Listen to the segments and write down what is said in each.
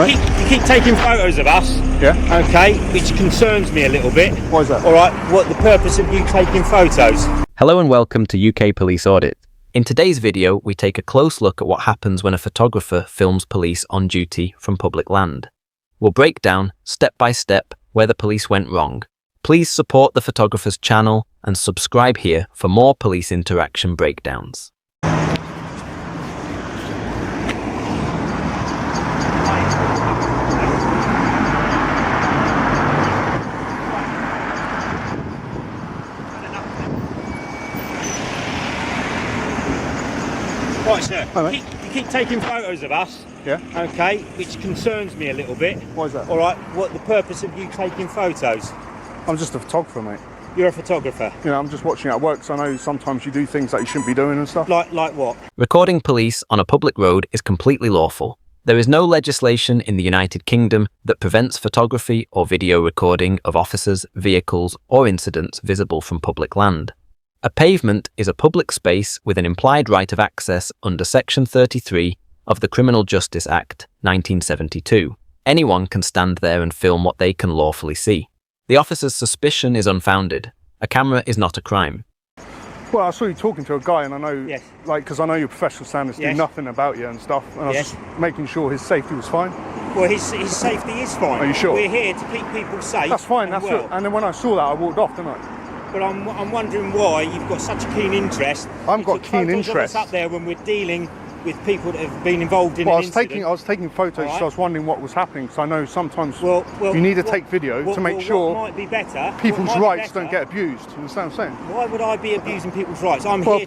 mate? You keep taking photos of us. Yeah. Okay, which concerns me a little bit. Why is that? All right, what the purpose of you taking photos? Hello and welcome to UK Police Audit. In today's video, we take a close look at what happens when a photographer films police on duty from public land. We'll break down, step by step, where the police went wrong. Please support the photographer's channel and subscribe here for more police interaction breakdowns. Right, sir. Hi, mate. You keep taking photos of us. Yeah. Okay, which concerns me a little bit. Why is that? All right, what the purpose of you taking photos? I'm just a photographer, mate. You're a photographer. You know, I'm just watching at work, so I know sometimes you do things that you shouldn't be doing and stuff. Like what? Recording police on a public road is completely lawful. There is no legislation in the United Kingdom that prevents photography or video recording of officers, vehicles, or incidents visible from public land. A pavement is a public space with an implied right of access under Section 33 of the Criminal Justice Act, 1972. Anyone can stand there and film what they can lawfully see. The officer's suspicion is unfounded. A camera is not a crime. Well, I saw you talking to a guy, and I know, Yes. like, because I know your professional standards do Yes. nothing about you and stuff, and I was Yes. just making sure his safety was fine. Well, his safety is fine. Are you sure? We're here to keep people safe. That's fine. and That's well. it. And then when I saw that, I walked off, didn't I? But I'm wondering why you've got such a keen interest. I've You got took keen photos interest. Of us up there when we're dealing with people that have been involved in Well, an incident. I was taking photos, All right. so I was wondering what was happening. Because I know sometimes Well, you need to what- take video to make what sure might be better. people's what might be rights better- don't get abused. You understand what I'm saying? Why would I be abusing people's rights? I'm Well, here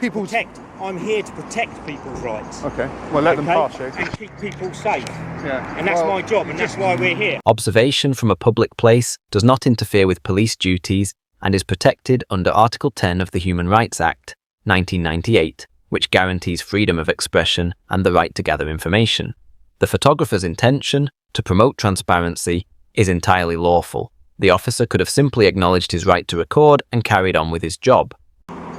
to protect people's rights. Okay. Well, let them Okay? pass, yeah. And keep people safe. Yeah. And that's Well, my job, and that's why we're here. Observation from a public place does not interfere with police duties and is protected under Article 10 of the Human Rights Act, 1998, which guarantees freedom of expression and the right to gather information. The photographer's intention, to promote transparency, is entirely lawful. The officer could have simply acknowledged his right to record and carried on with his job.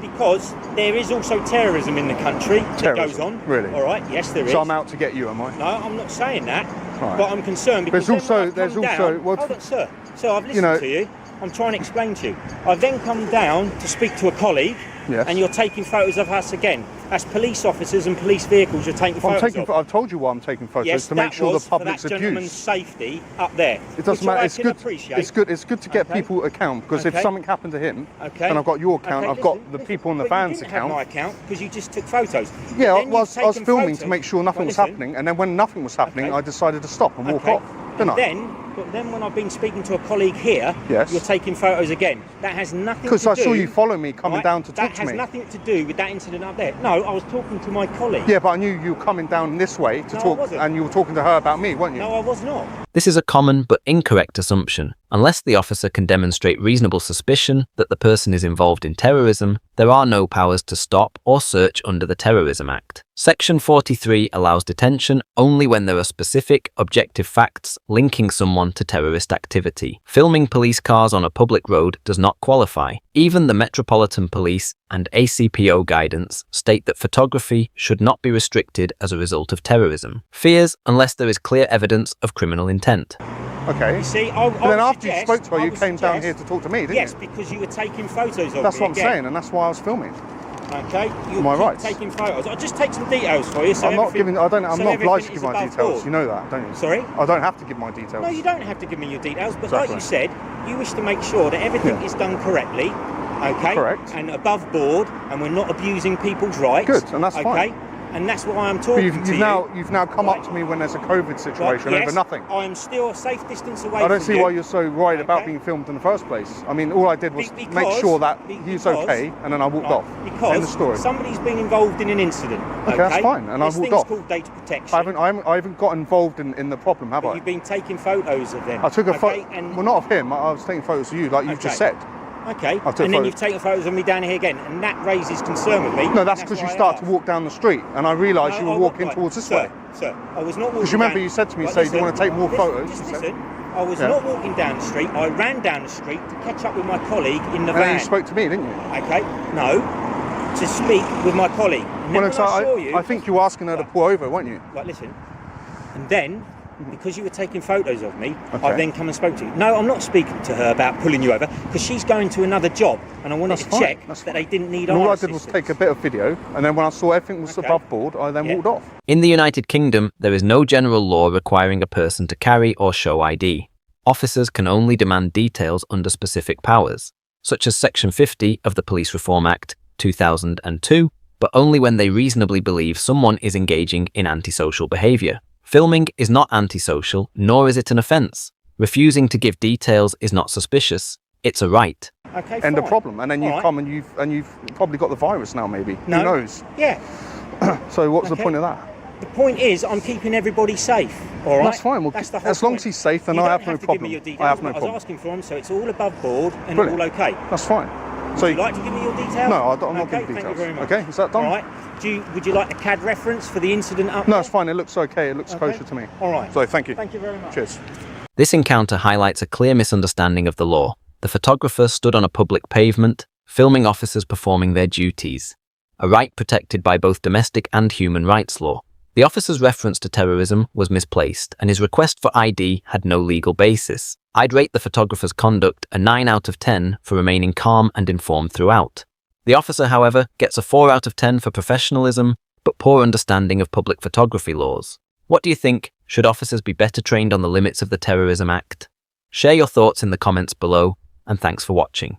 Because there is also terrorism in the country that goes Terrorism? on. Really? All right, yes, there is. So I'm out to get you, am I? No, I'm not saying that, Right. but I'm concerned because There's then when also- I there's come also- down, well, hold on, sir. So I've listened you know- to you. I'm trying to explain to you. I've then come down to speak to a colleague, Yes. and you're taking photos of us again. As police officers and police vehicles, you're taking photos of. I've told you why I'm taking photos, Yes, to make that sure was the public's for that gentleman's abused. safety up there. It doesn't which matter. I It's can good. appreciate. It's good to get Okay. people account, because if Okay. something happened to him, Okay. then I've got your account. Okay, I've got listen, the listen. people in the But you van's didn't have account. my account because you just took photos. But Yeah, then I was you've taken filming to photos. make sure nothing Right, was listen. happening, and then when nothing was happening, Okay. I decided to stop and walk Okay. off. Didn't I? But then when I've been speaking to a colleague here, Yes. you're taking photos again. That has nothing to do... Because I saw you follow me coming right, down to talk to That has me. nothing to do with that incident up there. No, I was talking to my colleague. Yeah, but I knew you were coming down this way to No, I talk, wasn't. and you were talking to her about me, weren't you? No, I was not. This is a common but incorrect assumption. Unless the officer can demonstrate reasonable suspicion that the person is involved in terrorism, there are no powers to stop or search under the Terrorism Act. Section 43 allows detention only when there are specific, objective facts linking someone to terrorist activity. Filming police cars on a public road does not qualify. Even the Metropolitan Police and ACPO guidance state that photography should not be restricted as a result of terrorism. Fears unless there is clear evidence of criminal intent. Okay. You see, But then after you spoke to her, you came down here to talk to me, didn't yes, you? because you were taking photos of That's me what I'm again. saying, and that's why I was filming. Okay, you Am I keep right? taking photos. I'll just take some details for you. So I'm not everything- giving. I'm so not everything obliged to is give my above details. board. You know that, don't you? Sorry? I don't have to give my details. No, you don't have to give me your details, but Exactly. like you said, you wish to make sure that everything Yeah. is done correctly, okay? Correct. And above board, and we're not abusing people's rights. Good, and that's okay? fine. And that's why I'm But talking you've to you. now come Right. up to me when there's a COVID Right, situation yes, over nothing. I am still a safe distance away I don't from see you. why you're so worried about Okay. being filmed in the first place. I mean, all I did was make Because- sure that be- he's because- okay, and then I walked Right, off. Because End of story. somebody's been involved in an incident. Okay, that's fine, and I this walked thing's off. called data protection. I haven't got involved in the problem, have But I? you've been taking photos of them. I took a okay? photo. And Well, not of him. I was taking photos of you, like you've just Okay. said. Okay, I took and then photos. you've taken photos of me down here again, and that raises concern with me. No, that's because you why I start to asked. walk down the street, and I realised you were walking right, towards this sir, way. Sir, I was not walking. Because you remember down- you said to me, Right, say, do you listen, want to take more listen, photos? Just You said- listen. I was Yeah. not walking down the street. I ran down the street to catch up with my colleague in the And then van. you spoke to me, didn't you? Okay, no, to speak with my colleague. And then Well, when I saw you, I think you were asking her to pull over, weren't you? Right, listen. And then because you were taking photos of me, Okay. I then come and spoke to you. No, I'm not speaking to her about pulling you over, because she's going to another job, and I wanted That's to fine, check that's that they didn't need And our all I did was assistance. take a bit of video, and then when I saw everything was Okay. above board, I then Yeah. walked off. In the United Kingdom, there is no general law requiring a person to carry or show ID. Officers can only demand details under specific powers, such as Section 50 of the Police Reform Act 2002, but only when they reasonably believe someone is engaging in antisocial behaviour. Filming is not antisocial, nor is it an offence. Refusing to give details is not suspicious, it's a right. Okay, End of fine. problem. And then you've All right. come and you've probably got the virus now, maybe. No. Who knows? Yeah. So what's the Okay. point of that? The point is, I'm keeping everybody safe. All right. That's fine. Well, That's the whole as long point. as he's safe, then You I don't have no to give problem. me your details, I have no but problem. I was asking for them, so it's all above board and Brilliant. all okay. That's fine. So Would you like to give me your details? No, I'm not Okay, giving thank you details. very much. Okay, is that done? All right. Would you like the CAD reference for the incident up No, there? it's fine. It looks okay. It looks Okay. kosher to me. All right. So thank you. Thank you very much. Cheers. This encounter highlights a clear misunderstanding of the law. The photographer stood on a public pavement, filming officers performing their duties, a right protected by both domestic and human rights law. The officer's reference to terrorism was misplaced, and his request for ID had no legal basis. I'd rate the photographer's conduct a 9 out of 10 for remaining calm and informed throughout. The officer, however, gets a 4 out of 10 for professionalism, but poor understanding of public photography laws. What do you think? Should officers be better trained on the limits of the Terrorism Act? Share your thoughts in the comments below, and thanks for watching.